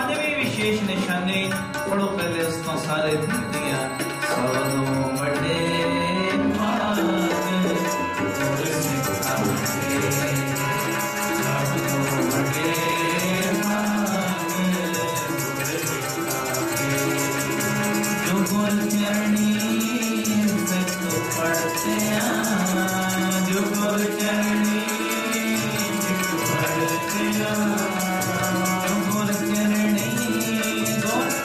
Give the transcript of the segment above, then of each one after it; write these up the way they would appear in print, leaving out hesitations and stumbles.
पंजवीं विशेष निशानी पढ़ो पहले उस तो सारे दिया सबों बड़े भाग जो गुर चरणी से तो पढ़ते जो गुर चरणी पढ़ते गुर चरणी गुर चरणी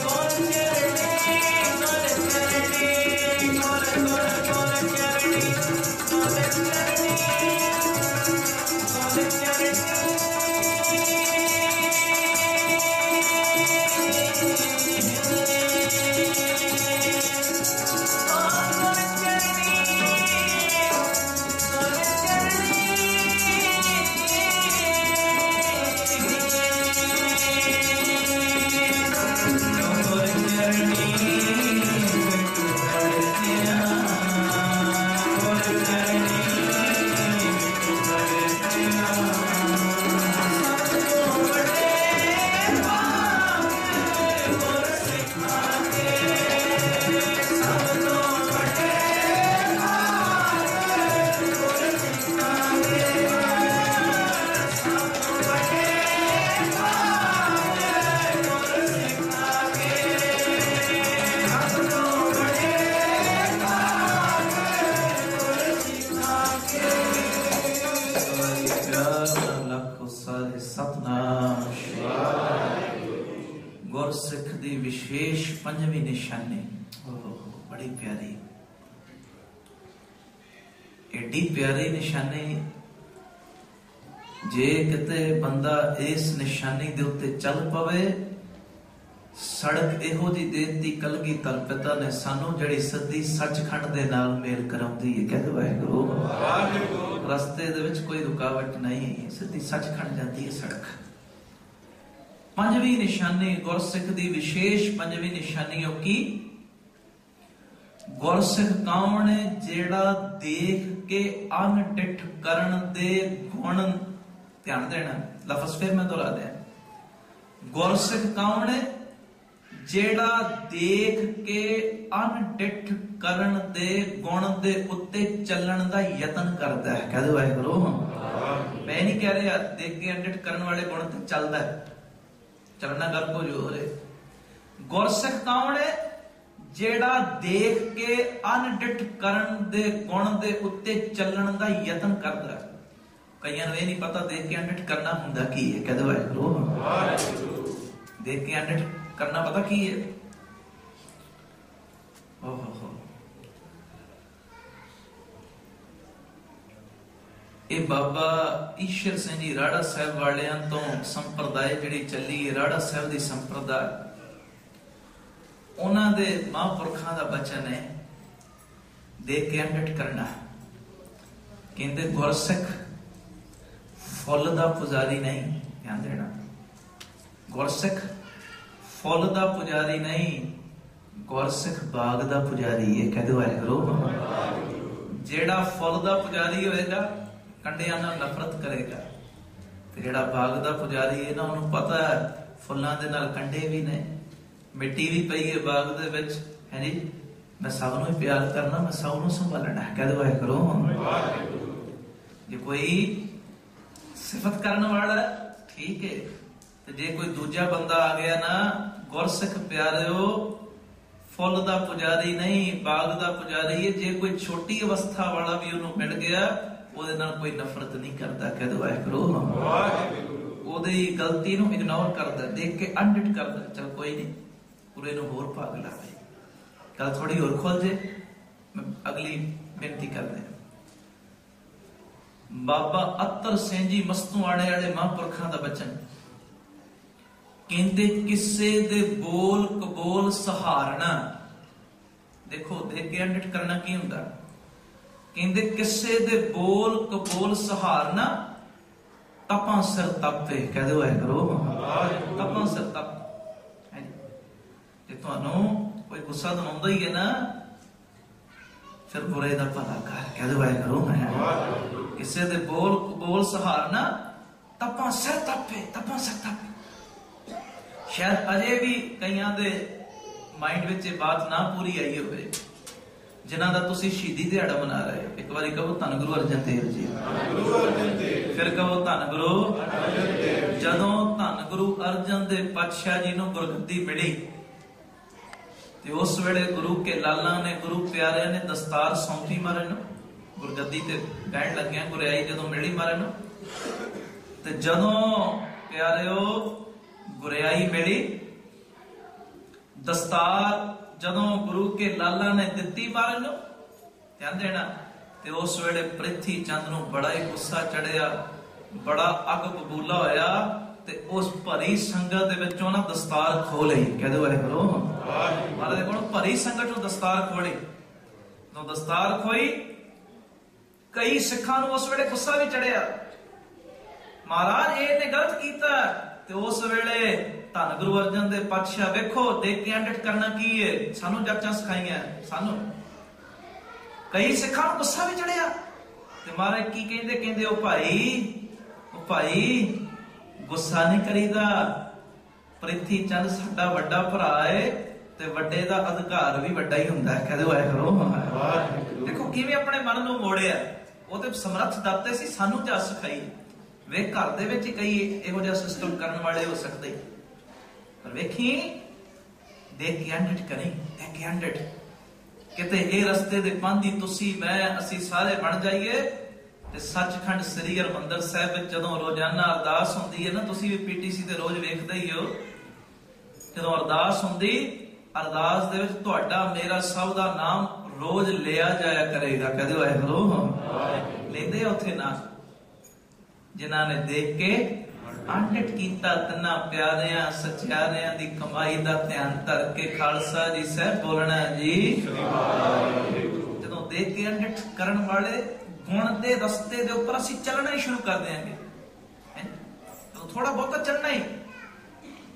गुर चरणी गुर चरणी गुर गुर गुर चरणी गुर चरणी गुर चरणी गुरसिख दी विशेष पंजवीं निशानी बड़ी प्यारी एडी प्यारी निशानी जे किते बंदा इस निशानी दे उत्ते चल पवे सड़क एहो जी देती कलगीधर पिता ने सानू जड़ी सदी सचखंड दे नाल मेल कराउंदी है कहदे वाहिगुरू रस्ते दे विच कोई रुकावट नहीं सीधी सचखंड जाती है सड़क पंजवीं निशानी गुरसिख दी विशेष पंजवीं निशानी की गुरसिख कौन है जेड़ा देख के अनडिठ करन दे गुण ध्यान देना लफ्ज फिर मैं दोहरा दिया गुरसिख कौन है जेड़ा देख के अनडिठ करन दे गुण दे उत्ते चलण दा यतन करदा है कह दो वाहिगुरू मैं नहीं कह रहा देख के अनडिठ करन वाले गुण ते चलदा है चलना गल को जो रे गुरसिख कौन है जेड़ा देख के अनडिठ करन दे गुण दे उत्ते चलण दा यतन करदा कईयां नूं ये नहीं पता देख के अनडिठ करना हुंदा की है कहदे वाहिगुरू देख के अनडिठ करना पता की है ओहो ये बाबा ईश्वर सिंह जी राड़ा साहब वालियां तो संप्रदाय जिहड़ी चली है राड़ा साहब दी संप्रदाय उन्हां दे महापुरखां दा बचन है देख के अनडिठ करना कहंदे गुरसिख फुल दा पुजारी नहीं ध्यान देना गुरसिख फुल दा पुजारी नहीं गुरसिख बाग दा पुजारी है कह दो वाहिगुरू जेड़ा फुल दा पुजारी होएगा कंडियां नाल नफरत करेगा ते जेड़ा बाग दा पुजारी है ना उन्हें पता है फुल्लां दे नाल कंडे भी ने मिट्टी भी पई है बाग दे विच है जी मैं सब नूं प्यार करना मैं सब नूं संभालना कह दो वाहिगुरू जे कोई सिफत करने वाला ठीक है ते जे कोई दूजा बंदा आ गया ना गुरसिख प्यारिओ फुल दा पुजारी नहीं बाग दा पुजारी है जे कोई छोटी अवस्था वाला भी उन्हें मिल गया ਉਹਦੇ ਨਾਲ ਕੋਈ ਨਫ਼ਰਤ ਨਹੀਂ ਕਰਦਾ ਕਹਿ ਦੋ ਵਾਹਿਗੁਰੂ ਉਹਦੀ ਗਲਤੀ ਨੂੰ ਇਗਨੋਰ ਕਰਦਾ ਦੇਖ ਕੇ ਅਨਡਿਟ ਕਰਦਾ ਚਲ ਕੋਈ ਨਹੀਂ ਪੂਰੇ ਨੂੰ ਹੋਰ ਭਾਗ ਲਾਵੇ ਗੱਲ ਥੋੜੀ ਹੋਰ ਖੋਲ ਜੇ ਮੈਂ ਅਗਲੀ ਬੇਨਤੀ ਕਰਦਾ ਬਾਬਾ ਅਤਰ ਸਿੰਘ ਜੀ ਮਸਤੂਆਣੇ ਵਾਲੇ ਮਹਾਂਪੁਰਖਾਂ ਦਾ ਬਚਨ ਕਹਿੰਦੇ ਕਿਸੇ ਦੇ ਬੋਲ ਕਬੋਲ ਸਹਾਰਨਾ ਦੇਖੋ ਦੇਖ ਕੇ ਅਨਡਿਟ ਕਰਨਾ ਕੀ ਹੁੰਦਾ कहते किसे दे बोल कबोल सहारना तपां सिर तपे कह दो करो तपां सिर तप जे तुहानू कोई गुस्सा तो आउंदा ही है ना फिर बुरे दा भला कर कह दो करो किसे दे बोल कबोल सहारना तपां सिर तपे शायद अजे भी कईयां दे माइंड विच बात ना पूरी आई होवे जिन्हां दा तुसीं शहीदी दिहाड़ा मना रहे हो। एक बारी कहो धन गुरु अर्जन देव जी, फिर कहो धन गुरु। जदों धन गुरु अर्जन देव पातशाह जी नूं गुरगद्दी मिली ते उस वेले गुरु के लाला ने, गुरु प्यारे ने दस्तार सौंपी महाराज नूं, गुरगद्दी ते बैठ लग्या गुरियाई जदों मिली महाराज नूं ते जदों प्यारिओ गुरियाई मिली, दस्तार जदों गुरु के लाला ने दित्ती महाराज नूं, ध्यान देना, ते उस वेले पृथ्वी चंद नूं बड़ा ही गुस्सा चढ़िया, बड़ा अग बबूला होया ते उस भरी संगत दे विचों ना दस्तार खो लई। कह दो है करो महाराज कोल भरी संगत नूं दस्तार खोली, तो दस्तार खोई, कई सिखां नूं उस वेले गुस्सा भी चढ़िया, महाराज ये ने गलत कीता। ते उस वेले धन गुरु अर्जन देव पातशाह वेखो देख के एडिट करना की है, सानू जाचां सिखाईयां सानू, कई सिखां नूं गुस्सा भी चढ़िया ते महाराज की कहंदे, कहंदे ओ भाई गुस्सा नहीं करीदा, पृथ्वी चंद साडा वड्डा भरा है ते वड्डे दा अधिकार भी वड्डा ही हुंदा है। कह दो ऐ करो देखो किवें अपने मन नूं मोड़िया, वो ते समर्थ दाते सी, सानू जा सिखाई। वे घर दे विच कई इहो जिहा सिस्टम करन वाले हो सकदे, पर वेखी देख के एडिट करी, देख के एडिट किते ये रस्ते दे पांधी तुसी मैं असी सारे बन जाइए ते सचखंड श्री हरमंदर साहिब विच जदों रोजाना अरदास हुंदी है ना, तुसी भी पीटीसी ते रोज वेखदे ही हो, जदों अरदास हुंदी, अरदास दे विच तुहाडा मेरा सब दा नाम रोज लिया जाया करेगा। कह दो ऐ करो लेंदे उत्थे ना जिन्हां ने देख के आंडिट कीता, तन्ना प्यारियां सचियारियां दी कमाई दा ध्यान धर के खालसा जी साहब बोलना जी, जदों देख के आंडिट करन वाले गुण दे रस्ते दे उपर असीं चलना ही शुरू कर देंगे, तो थोड़ा बहुत चलना ही।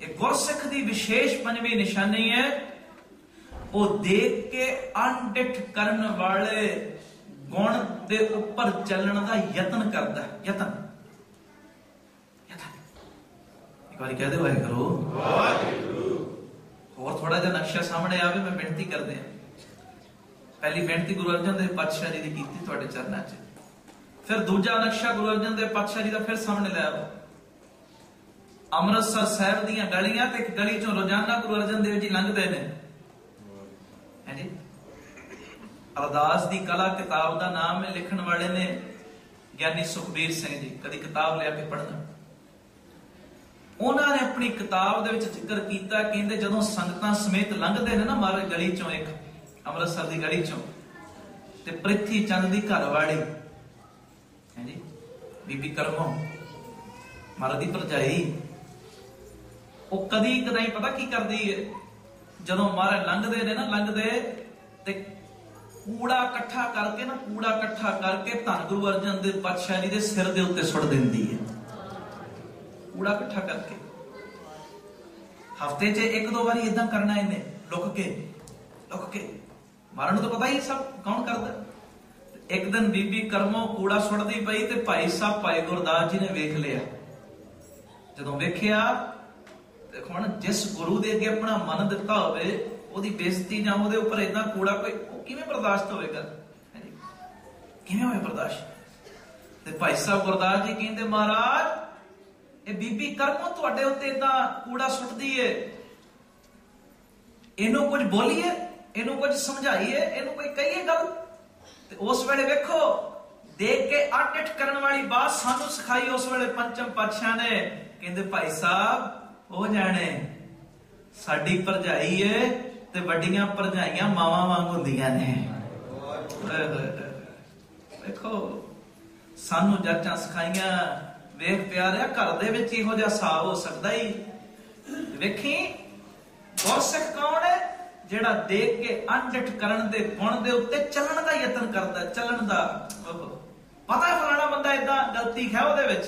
एक गुरसिख दी विशेष पंजवीं निशानी है, वो देख के अनडिठ करन वाले गुण दे उपर चलण दा यतन करदा है। यतन एक बार कह दो करो और थोड़ा जिहा नक्शा सामने आवे, मैं बेनती कर दिया। पहली बेनती गुरु अर्जन देव पातशाह जी दी कीती तुहाडे चरणां च, फिर दूजा नक्शा गुरु अर्जन देव पातशाह जी दा फिर सामने लै आओ। अमृतसर साहिब दीयां गलियां ते एक गली चों रोजाना गुरु अर्जन देव जी लंघदे ने, है जी। अरदास दी कला किताब दा नाम है, लिखण वाले ने ज्ञानी सुखबीर सिंह जी, कदी किताब लिया के पढ़ना। उन्होंने अपनी किताब दे विच जिक्र कीता, कहंदे जदों संगतां समेत लंघदे ने ना महाराज गली चों, एक अमृतसर दी गली चों, ते पृथ्वी चंद दी घरवाली है जी, बीबी करमो महाराज दी भरजाई, वो कदी कदाई पता की करदी है, जदों महाराज लंघदे ने ना, लंघदे ते कूड़ा इकट्ठा करके ना, कूड़ा इकट्ठा करके धन गुरु अर्जन देव पातशाह जी दे सिर दे उत्ते सुट दिंदी है। कूड़ा इकट्ठा करके हफ्ते च एक दो बारी इदां करना इन्हें, लुक के मारन तो पता ही सब कौन करदा। एक दिन बीबी करमो कूड़ा सुटदी पई ते भाई साहब भाई गुरदास जी ने वेख लिया, जदों वेखिया ते हुण जिस गुरु दे अगे अपना मन दिता होवे, ओदी बेइज्जती जां ओदे उपर इदां कूड़ा कोई किवें बर्दाश्त होवेगा, किवें होवे बर्दाश्त। ते भाई साहब गुरदास जी कहंदे महाराज ए बीबी करमो तुहाडे उत्ते इदां कूड़ा सुटदी है, इहनूं कुछ बोलीए, इहनूं कुछ समझाइए, इहनूं कोई कहिए गल। ते उस वेले वेखो देख के अडिट करन वाली बात सानू सिखाई उस वेले पंचम पातशाह ने, कहंदे भाई साहब हो जाने साडी भरजाई है ते वड्डियां भरजाइयां मावां वांग हुंदियां ने। देखो सानू जाचां सिखाइयां, वेख प्यारिया घर दे विच इहो जिहा हिसाब हो सकदा ही। वेखी गुरसिख कौन है, जेड़ा देख के अनडिठ करन दे गुण दे उत्ते चलण दा यतन करदा, चलण दा पता है फलाना बंदा इदां गलती है ओदे विच,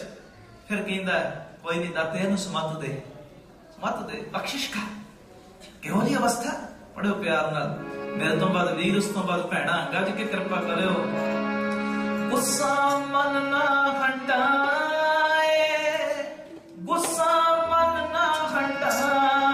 फिर कहंदा कोई नहीं दाते इहनूं समत दे, बख्शिश कर। किहो जी अवस्था पढ़ियो प्यार नाल, मेरे तो बाद वीर उस तो बाद भैणा गज के कृपा करियो। गुस्सा मन ना हटाए, गुस्सा मन ना हटाए,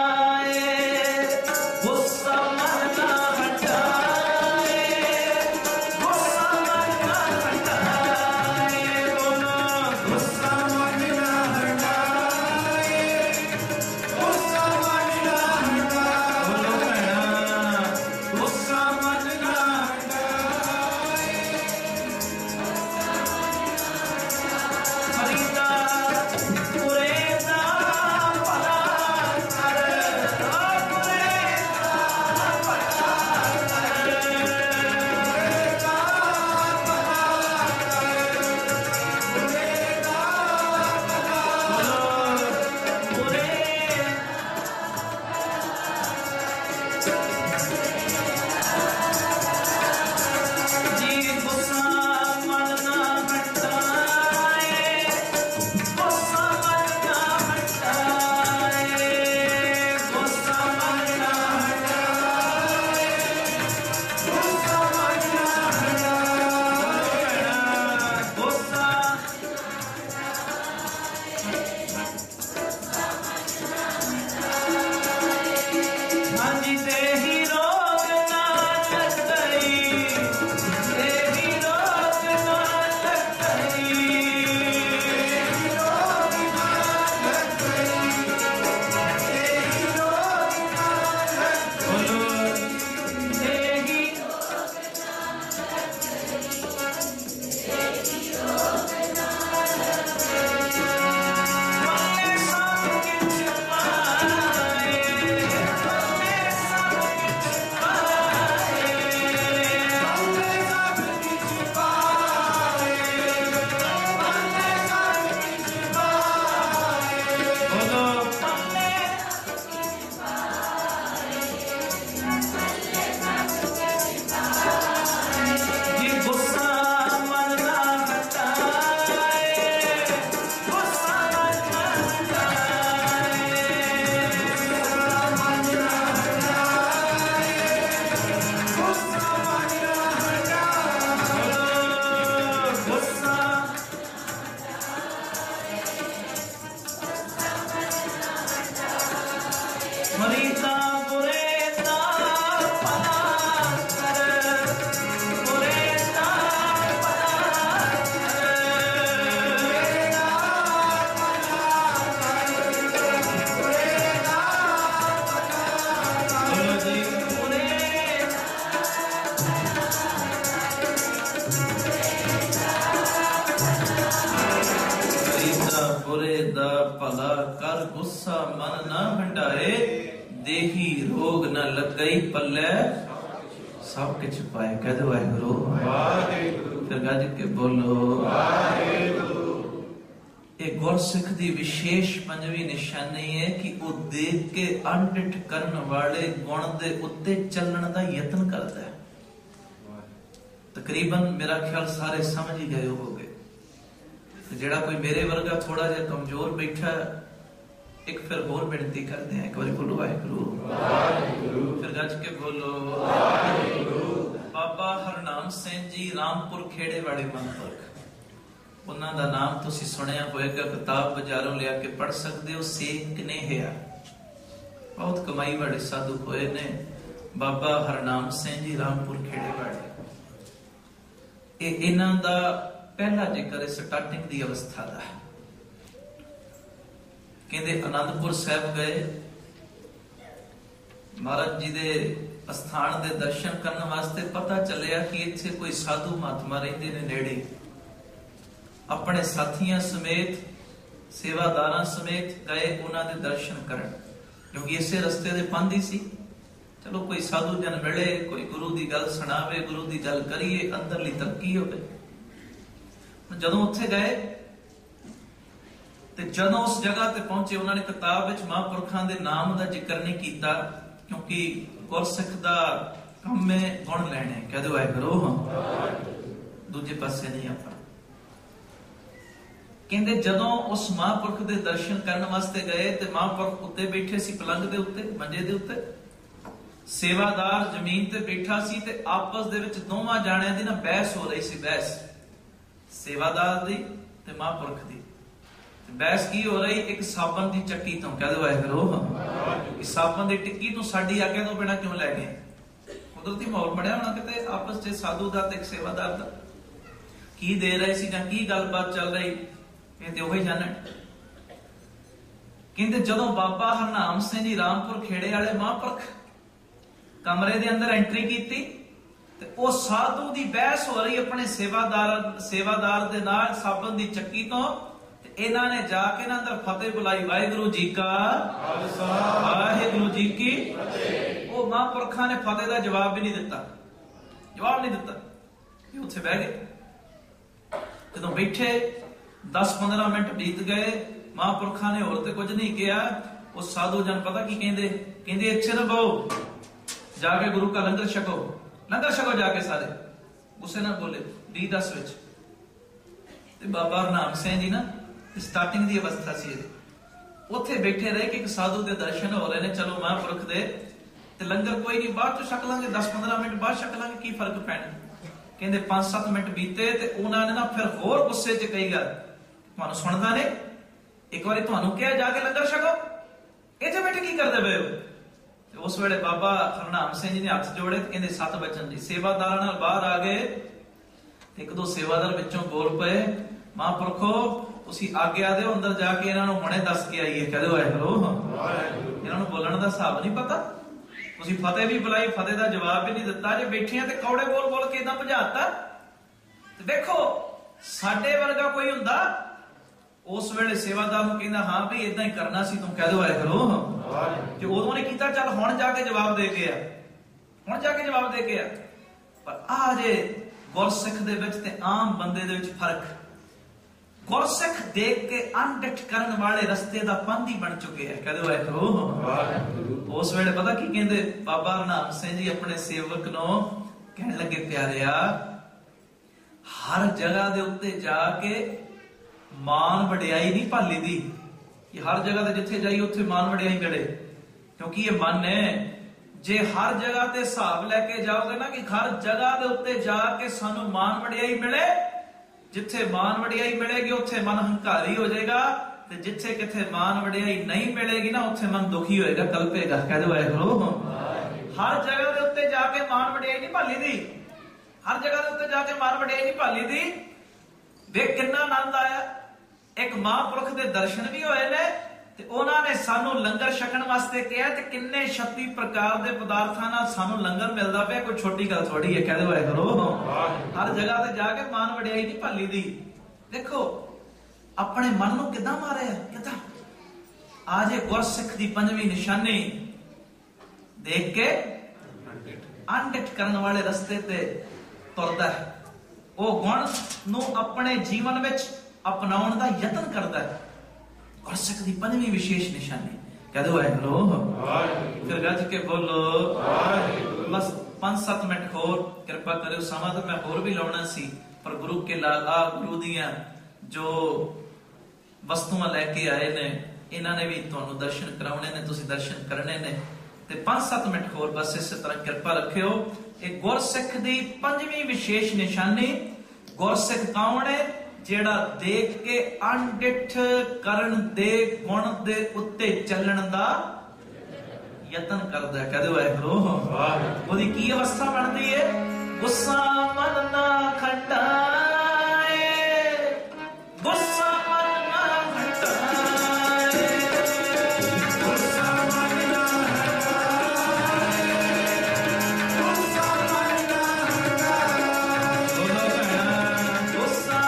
गुस्सा मन न भंडारे, देही रोग न लग गई पल्ले, सब कुछ पाए। कह दो वाहिगुरु वाहिगुरु, फिर गज के बोलो वाहिगुरु। एक गुरसिख दी विशेष पंजवी निशानी है कि वो देख के अनडिठ करने वाले गुण दे उत्ते चलने का यत्न करता है। तकरीबन मेरा ख्याल सारे समझ ही गए होगे। जेड़ा कोई मेरे वर्गा थोड़ा जिहा कमजोर बैठा, एक फिर होर बेनती करते हैं, एक बार बोलो वाहिगुरु वाहिगुरु, फिर गज के बोलो वाहिगुरु। बाबा हरनाम सिंह जी रामपुर खेड़े वाले मनपुरख, उन्हां दा नाम तुसी सुनिया होएगा, किताब बाजारों लिया के पढ़ सकते हो। सेक ने है बहुत कमाई वाले साधु होए ने बाबा हरनाम सिंह जी रामपुर खेड़े वाले। इन्हां दा पहला जिक्र स्टार्टिंग दी अवस्था दा। कहते आनंदपुर साहब गए, महाराज जी दे अस्थान दे दर्शन करने वास्ते पता चलिया कि इत्थे कोई साधु महात्मा रहिंदे ने नेड़े। अपने साथियां समेत सेवादारां समेत गए उन्हां दे दर्शन करन, क्योंकि इसे रस्ते दे पंध ही सी। चलो कोई साधु जन मिले, कोई गुरु दी गल सुनावे, गुरु दी गल करिए, अंदरली तरक्की होवे। जदों उत्थे गए ते जदों उस जगह ते पहुंचे, उन्होंने किताब विच महापुरखां दे नाम दा जिक्र नहीं कीता, क्योंकि गुरसिख दा काम है गुण लैणे। कह दो वाहिगुरु, दूजे पासे नहीं आपां। कहंदे जदों उस महापुरख दे दर्शन करने वास्ते गए ते महापुरख उत्ते बैठे सी, पलंग दे उत्ते, मंजे दे उत्ते। सेवादार जमीन ते बैठा सी ते आपस दे विच दोवां जाणियां दी ना बहस हो रही सी। बहस सेवादार दी ते महापुरख दी। बहस की हो रही? एक साबन दी चक्की तो। कह दो वाहिगुरु, साबन दी टिक्की तो साडी आज्ञा तो बिना क्यों लै गए? कुदरती माहौल बनया होना किते आपस च साधु दा ते एक सेवादार दा। की दे रहे सी जां की गलबात चल रही, ये ते ओही जानन। कहंदे जदों बाबा हरनाम सिंह जी रामपुर खेड़े वाले महापुरख कमरे दे अंदर एंट्री कीती ते ओ साधु दी बहस हो रही अपने सेवादार दे नाल साबन दी चक्की तो। इन्हां ने जाके ना अंदर फतेह बुलाई, वाहिगुरु जी का खालसा वाहिगुरु जी की फतेह। वो महापुरखा ने फतेह का जवाब भी नहीं दिता, जवाब नहीं दिता। ये उत्थे बह गए। जदों बैठे 10-15 मिनट बीत गए, महापुरखा ने होर ते कुछ नहीं किया। वो साधु जन पता की कहंदे, कहंदे इत्थे ना बहु, जाके गुरु का लंगर छको, लंगर छको जाके सारे। गुस्से ना बोले 20-10 विच। ते बाबा हरनाम सिंह जी ना स्टार्टिंग दी अवस्था सी, उत्थे बैठे रहे कि एक साधु दे दर्शन हो रहे ने। चलो महापुरख दे ते लंगर कोई नहीं, बाद चो छक लांगे, 10-15 मिनट बाद छक लांगे, की फर्क पैना। कहंदे 5-7 मिनट बीते ते उन्होंने ना फिर होर गुस्से च कही गल, तुहानू सुनदा ने, एक बारी तुहानू कहा जाके लंगर छको, इत्थे बैठे की करदे पए हो? उस वेले बाबा हरनाम सिंह जी ने हथ जोड़े, कहंदे 7 बचन जी। सेवादारां नाल बाहर आ गए, एक दो सेवादार विचों बोल पे, महापुरखो तुसी आज्ञा दे अंदर जाके इन्हां नूं हुणे दस के आईए। कह दो वाहिगुरु, इन्हां नूं बोलण दा हिसाब नहीं पता। तुसी फतेह भी बुलाई, फतेह दा जवाब भी नहीं दिता। जे बैठे ते कौड़े बोल बोल के इदां भजाता। ते देखो साडे वर्गा कोई हुंदा उस वेले सेवादार नूं कहंदा हां भी इदां ही करना सी, तूं कह दो वाहिगुरु। जे उदों नहीं कीता, चल हुण जाके जवाब दे के आ, हुण जाके जवाब दे के आ। पर आ जे गुरसिख दे विच ते आम बंदे दे विच फर्क। गुरसिख देख के अनडिठ करने वाले रस्ते दा पंध ही बन चुके हैं। कह दो वाहिगुरु। उस वेले पता की कहंदे, बाबा हरनाम सिंह जी अपने सेवक नूं कहण लगे, प्यारिया हर जगह दे उत्ते जाके मान वडियाई नहीं भाली दी। ये हर जगह ते जिथे जाइए उत्थे मान वडियाई मिले, क्योंकि ये मन है। जे हर जगह ते हिसाब लैके जाओगे ना कि हर जगह दे उत्ते जाके सानू मान वडियाई मिले, जिथे मान वडियाई मिलेगी उत्थे मन हंकारी हो जाएगा, ते जिथे किथे मान वडियाई नहीं मिलेगी ना उत्थे मन दुखी होएगा, कल्पेगा। कह दो वाहिगुरु। हर जगह दे उत्ते जाके मान वडियाई नहीं भाली दी, हर जगह दे उत्ते जाके मान वडियाई नहीं भाली दी। वे किन्ना आनंद आया। एक महापुरख दे दर्शन भी होए ने ते उन्होंने सानू लंगर छकण वास्ते कहा, ते किन्ने 36 प्रकार दे पदार्थां नाल सानू लंगर मिलदा पिया, कोई छोटी गल थोड़ी है। कह दो वाहिगुरु। हर जगह ते जाके मान वडियाई नहीं भाली दी। देखो अपने मन नूं किदां मारिया, किदां आज ये गुरसिख दी पंजवीं निशानी देख के अनडिट करने वाले रस्ते ते तुरदा है, वो गुण नू अपने जीवन विच अपनाउण दा यतन करदा है। गुरसिख दी पंजवीं विशेष निशानी कह दो वाहिगुरू, फिर गज के बोलो बस 5-7 मिनट होर कृपा करो। समा तो मैं होर भी लाउणा सी, पर गुरु के लाला गुरु दियां जो वस्तुआं लैके आए ने, इन्हां ने भी तुहानू दर्शन कराउणे ने, तुसीं दर्शन करने ने, ते 5-7 मिनट होर बस इस तरह कृपा रखियो। एक गुरसिख दी पंजवीं विशेष निशानी, गुरसिख कौन है? जेड़ा देख के अनडिठ करन दे गुण दे उत्ते चलण दा यतन करदा है। कहदे वाहिगुरू, ओदी की अवस्था बनदी है? गुस्सा मन ना खटाए, गुस्सा मन ना खटाए, गुस्सा मन ना हटाए, गुस्सा मन ना हटाए, दोनों कहना गुस्सा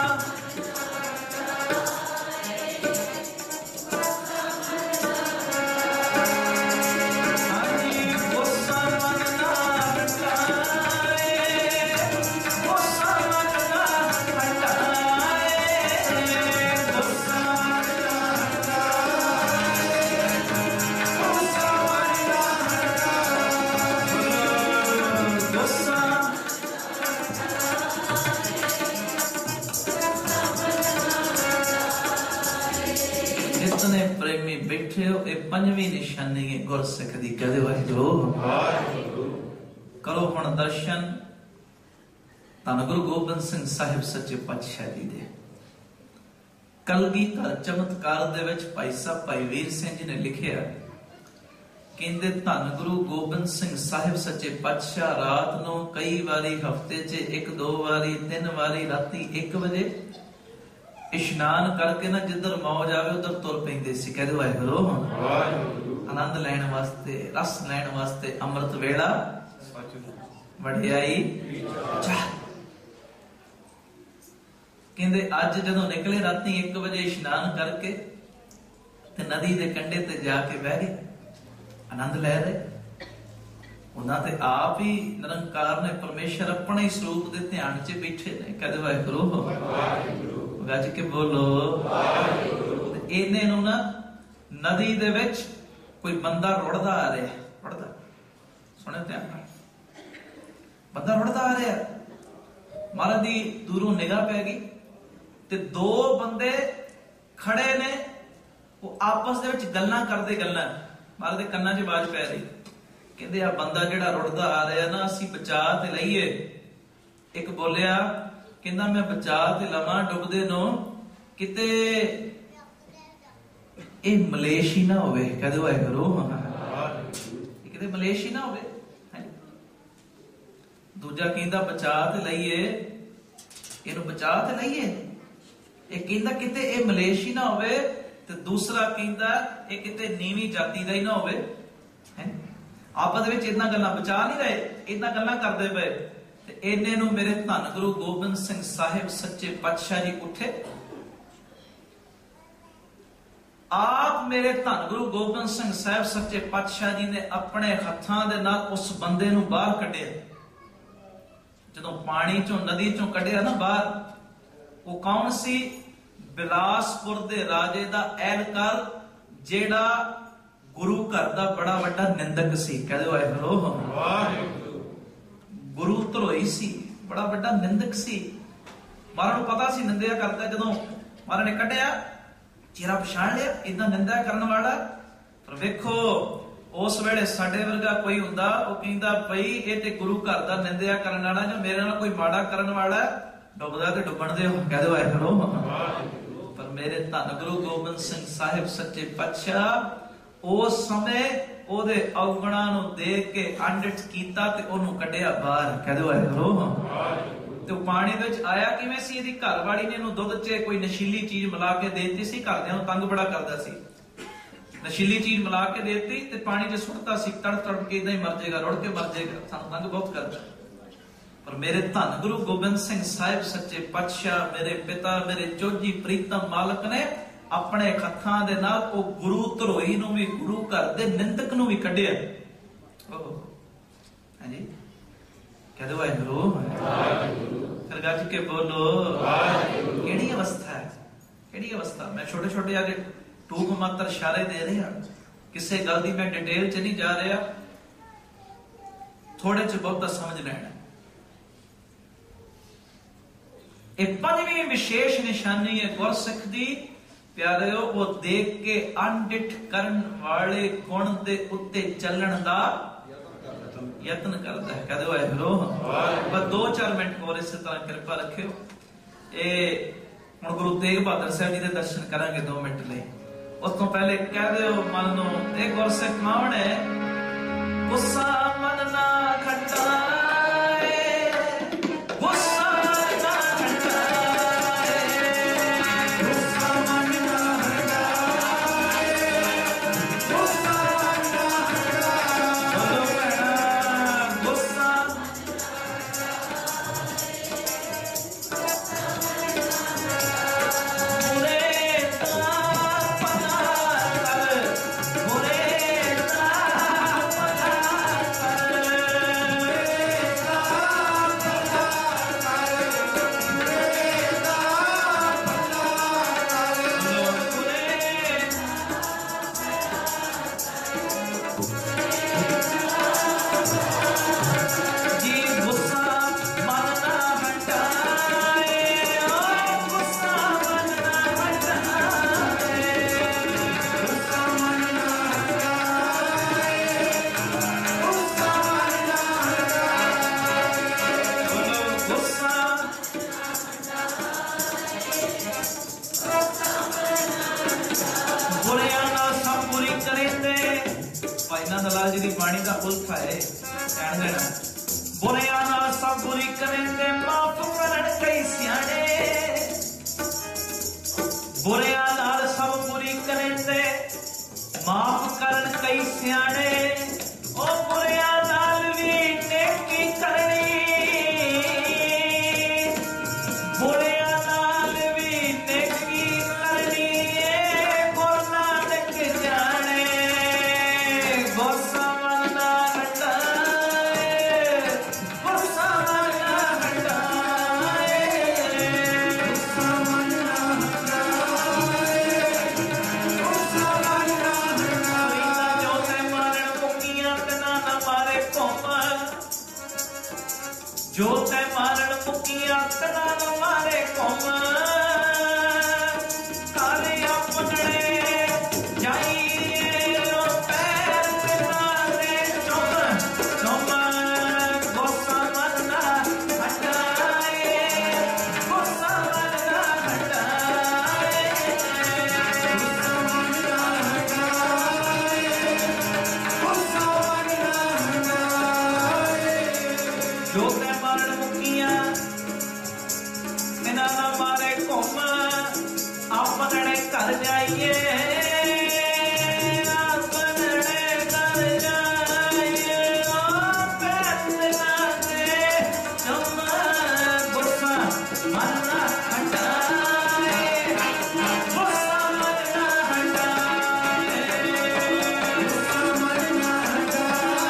पंजवीं निशानी है गुरसिख दी। कहदे वाहिगुरू, करो हुण दर्शन धन गुरु गोबिंद सिंह साहिब सच्चे पातशाह जी दे। कलगीधर चमत्कार दे विच भाई साहब भाई वीर सिंह जी ने लिखिया, कहंदे धन गुरु गोबिंद सिंह साहिब सच्चे पातशाह रात नूं कई वारी हफ्ते च 1-2 वारी 3 वारी राती 1 बजे इशनान करके ना जिधर मौज आवे उधर तुर पैंदे सी। कहदे वाहिगुरू, आनंद लैण वास्ते, रस लैण वास्ते अमृत वेला वडियाई चाह। कहंदे अज जदों निकले राती 1 बजे इशनान करके ते नदी दे कंढे ते जाके बह गए, आनंद लै रहे। उन्हां ते आप ही निरंकार ने परमेश्वर अपने ही स्वरूप दे ध्यान च बैठे ने। कहदे वाहिगुरू, गज के बोलो। इन्ने नू ना नदी दे विच कोई बंदा रुड़दा आ रहा, रुड़दा सुने ध्यान नाल, बंदा रुड़दा आ रहा, महाराज दी दूरों निगाह पै गई ते 2 बंदे खड़े ने, वो आपस दे विच गल्लां करदे, गल्लां महाराज दे कन्नां च आवाज पै रही। कहंदे आ बंदा जेड़ा रुड़दा आ रहा ना, असीं बचा ते लईए। एक बोलिया, कहंदा मैं बचा ते लवां डुबदे नो, किते ए मलेश ही ना होवे। कहदे वाहिगुरू, किते मलेश ही ना होवे। दूजा कहंदा बचा ते लईए, इहनूं बचा ते लईए। एक कहंदा किते ए मलेश ही ना होवे, ते दूसरा कहंदा ए किते नीवी जाति दा ही ना होवे। आपस विच इतना गल्लां बचा नहीं रहे, इतना गल्लां करदे पए। इन्ने नूं मेरे धन गुरु गोबिंद सिंह साहिब सच्चे पातशाह जी उठे। आप मेरे धन गुरु गोबिंद सिंह साहिब सच्चे पातशाह जी ने अपने हत्थां दे नाल उस बंदे नूं बाहर कढिया। जदों पानी चों नदी चों कढिया ना बाहर, वो कौन सी? बिलासपुर दे राजे दा एहलकार, जेड़ा गुरु घर दा बड़ा वड्डा निंदक सी। कहदे वाहिगुरू, गुरु धरोई सी, बड़ा बड़ा निंदक सी। महाराज नूं पता सी निंदिया करदा, जदों महाराज ने कढ़िया चेहरा पछाण लिया, इदां निंदा करन वाला। पर वेखो उस वेले साडे वर्गा कोई हुंदा, वो कहंदा भई ये ते गुरु घर दा निंदिया करन वाला, जो मेरे नाल कोई माड़ा करन वाला डुबदा ते डुबण दे। कहदे वाहिगुरू, पर मेरे धन गुरु गोबिंद सिंह साहिब सच्चे पातशाह उस समय ओदे अवगुणां नूं देख के अनडिठ कीता ते ओनूं कढिया बाहर। कहदे वाहिगुरू, ते पानी दे विच आया किवें सी? इहदी घर वाली ने इहनूं दुੱਧ 'ਚ कोई नशीली चीज मिला के देती सी। घरदिआं नूं तंग बड़ा करदा सी, नशीली चीज मिला के देती ते पानी 'ਚ सुੱਟਦਾ ਸੀ, तड़ तड़ के इदां ही मर जाएगा, रुड़ के मर जाएगा। सानूं तंग बहुत करदा। पर मेरे धन गुरु गोबिंद सिंह साहिब सच्चे पातशाह, मेरे पिता, मेरे चोजी प्रीतम मालक ने अपने हत्थां दे नाल ओ गुरु धरोई नूं भी, गुरु घर दे निंदक नूं भी कढिया। हां जी, कह दो वाहिगुरू, फिर गज के बोलो केड़ी अवस्था है, केड़ी अवस्था। मैं छोटे छोटे आगे टूक मात्र इशारे दे रहा, किसी गल दी मैं डिटेल च नहीं जा रहा, थोड़े च बहुता समझ लेना। एक पंजवीं विशेष निशानी है गुरसिख दी प्यारेओ, वो देख के अनडिठ करन वाले गुण दे उत्ते चलण दा यत्न करता है। कहते हुए गुरु बस 2-4 मिनट और इस तरह कृपा रखियो। हुण गुरु तेग बहादुर साहब जी के दर्शन करांगे 2 मिनट ले। उस तो पहले कह दो मन नो एक गुरसिख कौन है, गुस्सा मन ना खटाए, गुस्सा ना खटाए, गुस्सा मन ना हटाए, गुस्सा ना हटाए, गुस्सा दलाल जी की बाणी का उल्था है, ध्यान देना। बुरिया नाल सब बुरी करेंदे, माफ करन कई सियाणे, बुरिया नाल सब बुरी करेंदे, माफ करन कई सियाणे, ओ बुरिया नाल भी नेकी करनी, बुरिया नाल भी नेकी करनी, गुरु नानक जाने गुस्सा मन ना हटाए, गुस्सा मन ना हटाए, गुस्सा मन ना हटाए, गुस्सा मन ना हटाए। जो ते मारन मुकियां ते ना मारे कोमल, जो ते मारन मुकियां ते ना मारे कोमल, काले अपने जाइए रो पैर ते मारे चुम चुम, गुस्सा मन ना हटाए, गुस्सा मन ना हटाए, गुस्सा मन ना हटाए, गुस्सा मन ना हटाए। जो ते मारन मुकियां इना ना मारे घुम, अपने घर जाइए, अपने घर जाइए, ओ पैसना दे चुम, गुस्सा मन ना हटाए, गुस्सा मन ना हटाए, गुस्सा मन ना हटाए,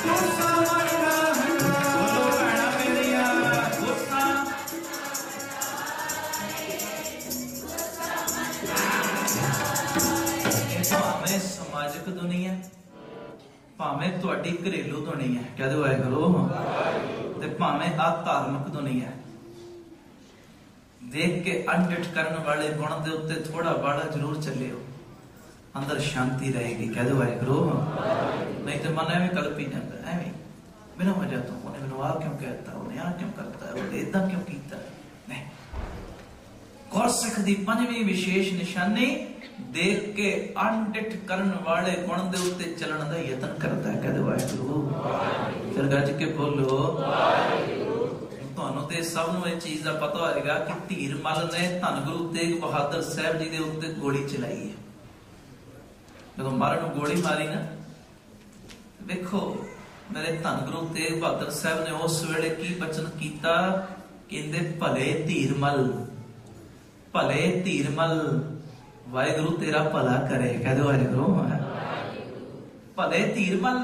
गुस्सा मन ना हटाए। बोलो भैणा मेरिया, गुस्सा भावें समाजिक दुनिया, भावें तुहाडी घरेलू दुनिया, कह दो वाहिगुरू, ते भावें आधार्मिक दुनिया, देख के अनडिठ करने वाले गुण दे उत्ते थोड़ा बाड़ा जरूर चलियो, अंदर शांति रहेगी। कह दो वाहिगुरू, नहीं तो मन एवं कल्पी जाता, एवं बिना वजह तो उन्हें मैनू आ क्यों कहता, उन्हें आ क्यों करता, उन्हें इदा क्यों कीता। नहीं, गुरसिख दी पंजवीं विशेष निशानी देख के अनडिठ करन वाले गुण दे उत्ते चलन दा यतन करता है। कहदे वाहिगुरू, फिर गज के बोलो ਤੁਹਾਨੂੰ ਤੇ ਸਭ ਨੂੰ ਇਹ ਚੀਜ਼ ਦਾ ਪਤਾ ਹੋਏਗਾ ਕਿ ਧੀਰ ਮੱਲ ਨੇ ਧੰਨ ਗੁਰੂ ਤੇਗ ਬਹਾਦਰ ਸਾਹਿਬ ਜੀ ਦੇ ਉੱਤੇ ਗੋਲੀ ਚਲਾਈ ਹੈ। ਜਦੋਂ ਮਾਰਨ ਨੂੰ ਗੋਲੀ ਮਾਰੀ ਨਾ, ਵੇਖੋ ਮੇਰੇ ਧੰਨ ਗੁਰੂ ਤੇਗ ਬਹਾਦਰ ਸਾਹਿਬ ਨੇ ਉਸ ਵੇਲੇ ਕੀ ਬਚਨ ਕੀਤਾ, ਕਹਿੰਦੇ ਭਲੇ ਧੀਰ ਮੱਲ भले धीरमल वाहिगुरु तेरा भला करे। कह दो वाहिगुरु। भले धीरमल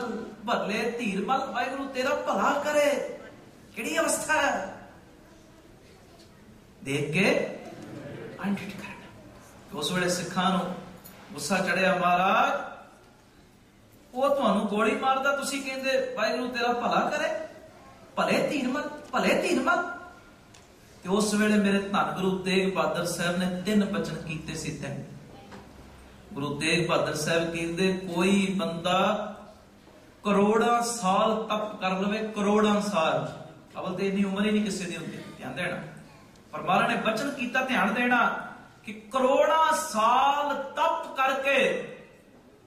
वाहिगुरु तेरा भला करे। किहड़ी अवस्था है देख के अनडिट करना। उस वेले सिखां नूं गुस्सा चढ़िया, महाराज वो तुहानूं गोली मारदा, तुसीं कहंदे वाहिगुरु तेरा भला करे। भले धीरमल। ते उस वेले मेरे धन गुरु तेग बहादुर साहब ने 3 बचन कीते सी। 3 गुरु तेग बहादुर साहब कहंदे कोई बंदा करोड़ां साल तप कर लवे, करोड़ां साल, अवल ते इन्नी उम्र ही नहीं किसी दी हुंदी, ध्यान देना। पर महाराज ने बचन कीता, ध्यान देना, कि करोड़ां साल तप करके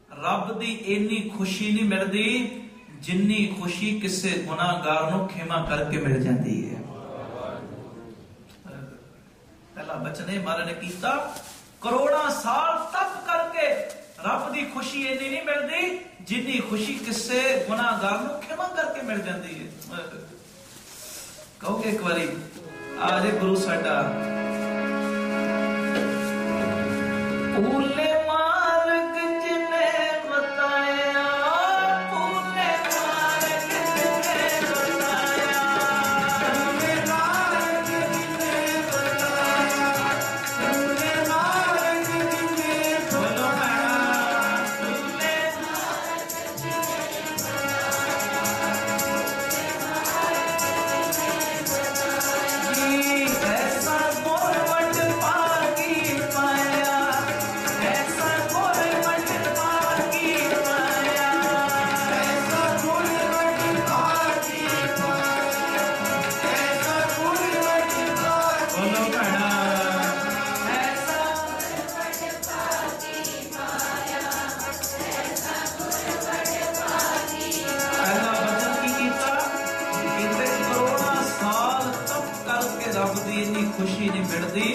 रब दी इन्नी खुशी नहीं मिलती जिन्नी खुशी किसी गुनाहगार नूं खिमा करके मिल जाती है। पहला बचन है महाराज ने कीता, करोड़ां साल तप करके रब दी खुशी इन्नी नहीं मिलती जिन्नी खुशी किसी गुनाहगार नूं खिमा करके मिल जाती है। कहोगे एक बारी आज गुरु साडा भूले मार्ग जिने बताया, भूले मार्ग जिने बताया, भूले मार्ग जिने बताया, भूले मार्ग जिने बोलो भूले मार्ग जिने बताया, ऐसा मोरवट पागी पाया, खुशी नहीं मिलती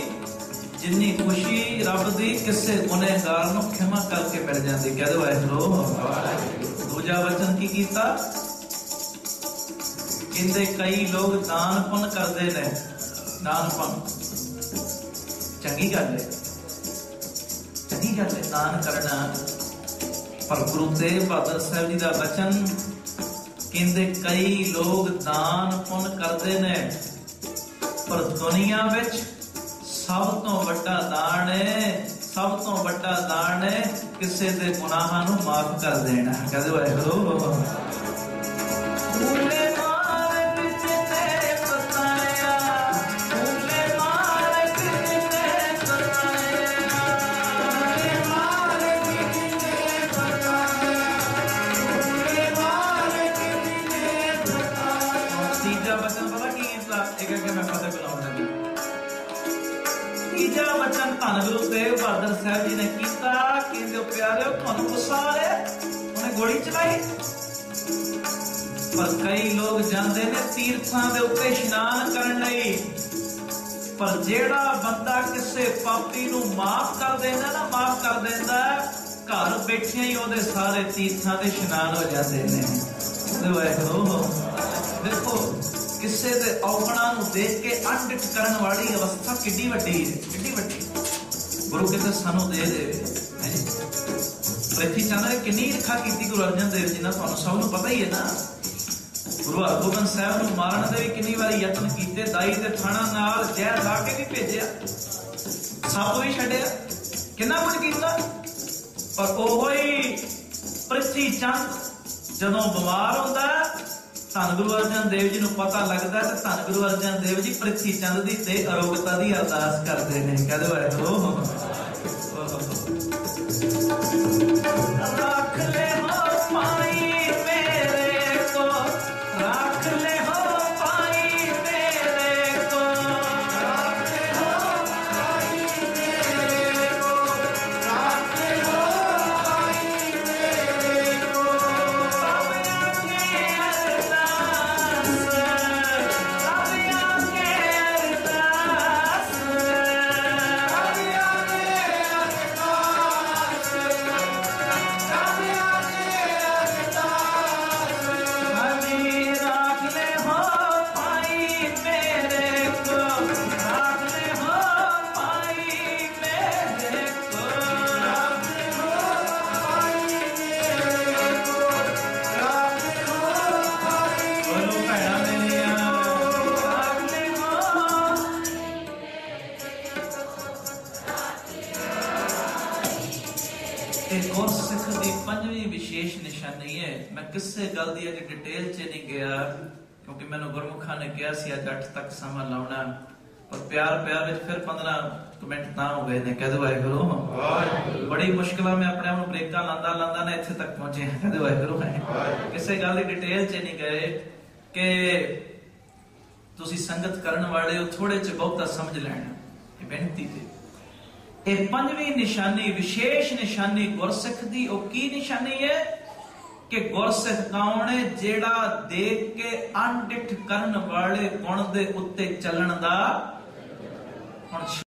जिन्नी खुशी रब दी किसी गुनहगार नूं खिमा करके मिल जाती। कह दो वाहिगुरु। दूजा वचन की कीता, कहंदे कई लोग दान पुण्य करते ने, दान पुण्य चंगी गल है दान करना। पर गुरु तेग बहादुर साहब जी का वचन कहंदे कई लोग दान पुण्य करते ने, पर दुनिया विच सब तो वड्डा दान है किसी दे गुनाहां नूं माफ कर देना। कह दो वाहिगुरु। तीजा वचन पता की एक मैं फतेह बुलाउण लगी। तीजा वचन धन गुरु तेग बहादुर साहब जी ने कीता, कहंदे प्यारे तुहानूं गुस्सा आ रहा, उन्हें गोली चलाई। पर कई लोग जाते ने तीर्थां दे उत्ते इशनान करन लई, पर जेड़ा बंदा किसी पापी नूं माफ कर देंदा ना, माफ कर देंदा, घर बैठे ही ओदे सारे तीर्थां दे इशनान हो जाते ने। देखो किसी दे औगणा नूं देख के अनडिट करन वाली अवस्था किड्डी वड्डी है, किड्डी वड्डी। गुरु किते सानू दे पृथ्वी चंद ने किन्नी रखा की गुरु अर्जन देव जी ने, तुहानूं सब नूं पता ही है ना। गुरु हरगोबिंद साहब नूं मारन दे भी किन्नी वारी यत्न कीते, दाई ते थाणा नाल जहर ला के भी भेजिया, सप भी छड्डिया, किन्ना कुछ कीता। पर ओहो ही पृथ्वी चंद जदों बीमार होंदा, धन गुरु अर्जन देव जी नूं पता लगदा ते धन गुरु अर्जन देव जी पृथ्वी चंद दी ते अरोगता दी अरदास करदे ने। कहदे वाहिगुरु। रख ले हो पाई मेरे को, रख ले हो पाई मेरे को, रख ले हो पाई मेरे को, रख ले हो पाई मेरे को। ਇਹ ਗੁਰਸਿੱਖ ਦੀ ਪੰਜਵੀਂ ਵਿਸ਼ੇਸ਼ ਨਿਸ਼ਾਨੀ ਹੈ। ਮੈਂ ਕਿਸੇ ਗੱਲ ਦੀ ਅਜੇ ਡਿਟੇਲ 'ਚ ਨਹੀਂ ਗਿਆ ਕਿਉਂਕਿ ਮੈਨੂੰ ਗੁਰਮੁਖਾਂ ਨੇ ਕਿਹਾ ਸੀ ਅੱਜ 8 ਤੱਕ ਸਮਾਂ ਲਾਉਣਾ, ਪਰ ਪਿਆਰ ਵਿੱਚ ਫਿਰ 15 ਮਿੰਟ ਤਾਂ ਹੋ ਗਏ ਨੇ। ਕਹਦੇ ਵਾਹਿਗੁਰੂ, ਬੜੀ ਮੁਸ਼ਕਿਲਾਂ ਮੈਂ ਆਪਣੇ ਆਪ ਨੂੰ ਬ੍ਰੇਕਾਂ ਲਾਂਦਾ ਨਾ ਇੱਥੇ ਤੱਕ ਪਹੁੰਚੇ। ਕਹਦੇ ਵਾਹਿਗੁਰੂ ਹੈ ਕਿਸੇ ਗੱਲ ਦੀ ਡਿਟੇਲ 'ਚ ਨਹੀਂ ਗਏ ਕਿ ਤੁਸੀਂ ਸੰਗਤ ਕਰਨ ਵਾਲੇ ਹੋ, ਥੋੜੇ 'ਚ ਬਹੁਤਾ ਸਮਝ ਲੈਣਾ ਇਹ ਬੇਨਤੀ ਤੇ। ਇਹ ਪੰਜਵੀਂ ਨਿਸ਼ਾਨੀ ਵਿਸ਼ੇਸ਼ ਨਿਸ਼ਾਨੀ ਗੁਰਸਿੱਖ ਦੀ ਉਹ ਕੀ ਨਿਸ਼ਾਨੀ ਹੈ ਕਿ ਗੁਰਸਿੱਖ ਕੌਣ ਹੈ? ਜਿਹੜਾ ਦੇਖ ਕੇ ਅਣਡਿੱਠ ਕਰਨ ਵਾਲੇ ਗੁਣ ਦੇ ਉੱਤੇ ਚੱਲਣ ਦਾ ਹੁਣ